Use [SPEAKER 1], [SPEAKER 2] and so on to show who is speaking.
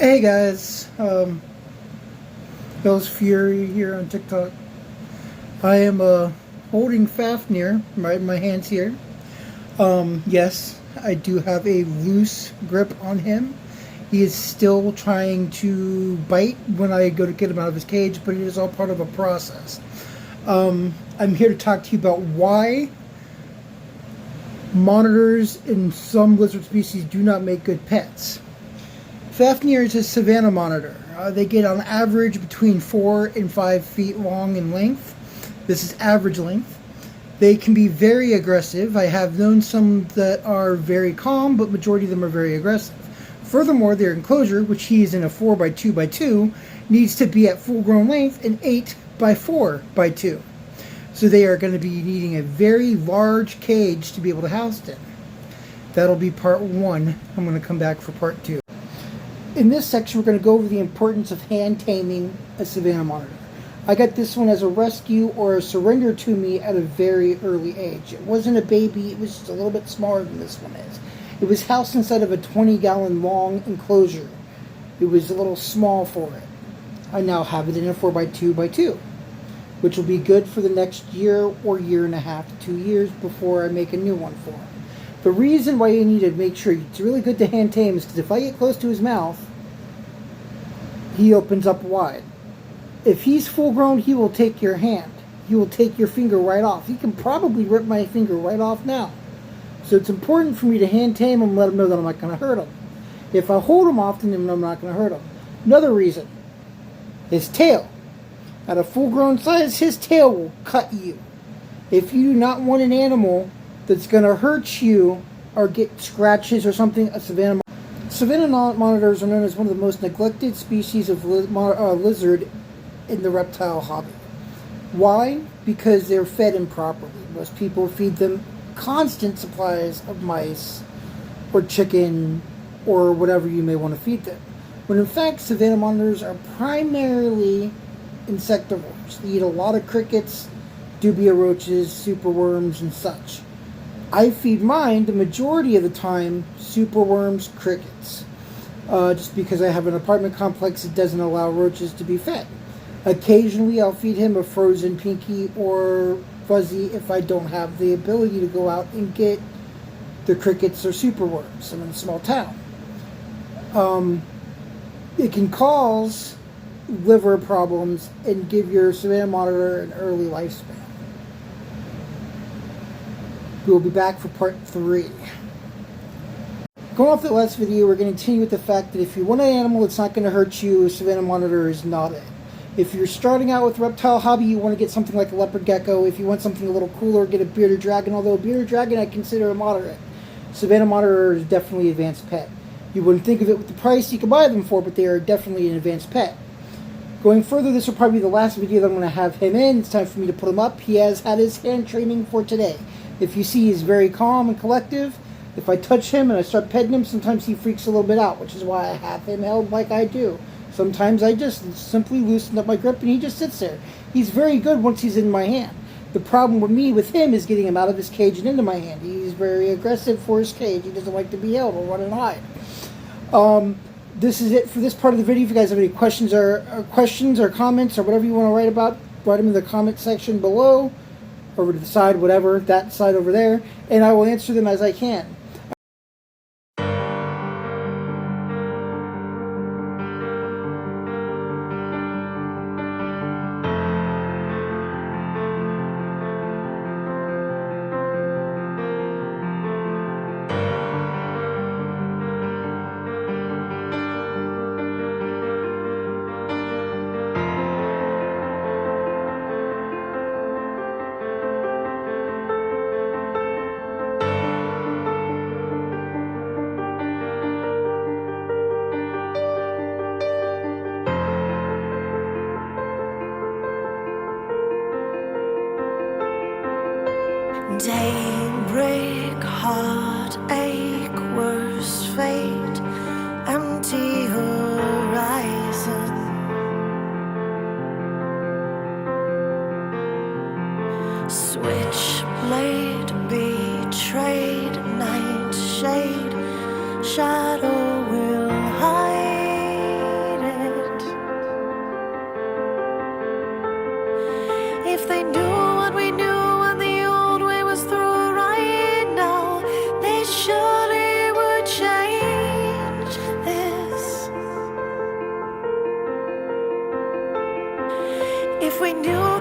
[SPEAKER 1] Hey guys, Bill's Fury here on TikTok. I am holding Fafnir right in my hands here. Yes, I do have a loose grip on him. He is still trying to bite when I go to get him out of his cage, but it is all part of a process. I'm here to talk to you about why monitors in some lizard species do not make good pets. Fafnir is a savannah monitor. They get on average between 4 and 5 feet long in length. This is average length. They can be very aggressive. I have known some that are very calm, but majority of them are very aggressive. Furthermore, their enclosure, which he is in a 4x2x2, needs to be at full-grown length and 8x4x2. So they are going to be needing a very large cage to be able to house them. That'll be part 1. I'm going to come back for part 2. In this section, we're going to go over the importance of hand taming a savannah monitor. I got this one as a rescue or a surrender to me at a very early age. It wasn't a baby, it was just a little bit smaller than this one is. It was housed inside of a 20-gallon long enclosure. It was a little small for it. I now have it in a 4x2x2, which will be good for the next year or year and a half to 2 years before I make a new one for him. The reason why you need to make sure it's really good to hand tame is because if I get close to his mouth, he opens up wide. If he's full grown, he will take your hand. He will take your finger right off. He can probably rip my finger right off now. So it's important for me to hand tame him and let him know that I'm not going to hurt him. If I hold him often, then I'm not going to hurt him. Another reason, his tail. At a full grown size, his tail will cut you. If you do not want an animal that's going to hurt you or get scratches or something, a savannah monitors are known as one of the most neglected species of lizard in the reptile hobby. Why? Because they're fed improperly. Most people feed them constant supplies of mice or chicken or whatever you may want to feed them. When in fact, savannah monitors are primarily insectivores. They eat a lot of crickets, dubia roaches, superworms, and such. I feed mine the majority of the time superworms, crickets, just because I have an apartment complex that doesn't allow roaches to be fed. Occasionally I'll feed him a frozen pinky or fuzzy if I don't have the ability to go out and get the crickets or superworms. I'm in a small town. It can cause liver problems and give your savannah monitor an early lifespan. We'll be back for part 3. Going off the last video, we're going to continue with the fact that if you want an animal that's not going to hurt you, a savannah monitor is not it. If you're starting out with reptile hobby, you want to get something like a leopard gecko. If you want something a little cooler, get a bearded dragon, although a bearded dragon I consider a moderate. Savannah monitor is definitely an advanced pet. You wouldn't think of it with the price you could buy them for, but they are definitely an advanced pet. Going further, this will probably be the last video that I'm going to have him in. It's time for me to put him up. He has had his hand training for today. If you see, he's very calm and collective. If I touch him and I start petting him, sometimes he freaks a little bit out, which is why I have him held like I do. Sometimes I just simply loosen up my grip and he just sits there. He's very good once he's in my hand. The problem with him is getting him out of his cage and into my hand. He's very aggressive for his cage. He doesn't like to be held or run and hide. This is it for this part of the video. If you guys have any questions or comments or whatever you want to write about, write them in the comment section below. Over to the side, whatever, that side over there, and I will answer them as I can.
[SPEAKER 2] Daybreak, heartache, worst fate, empty horizon. Switchblade, betrayed, nightshade, shadow will hide. we knew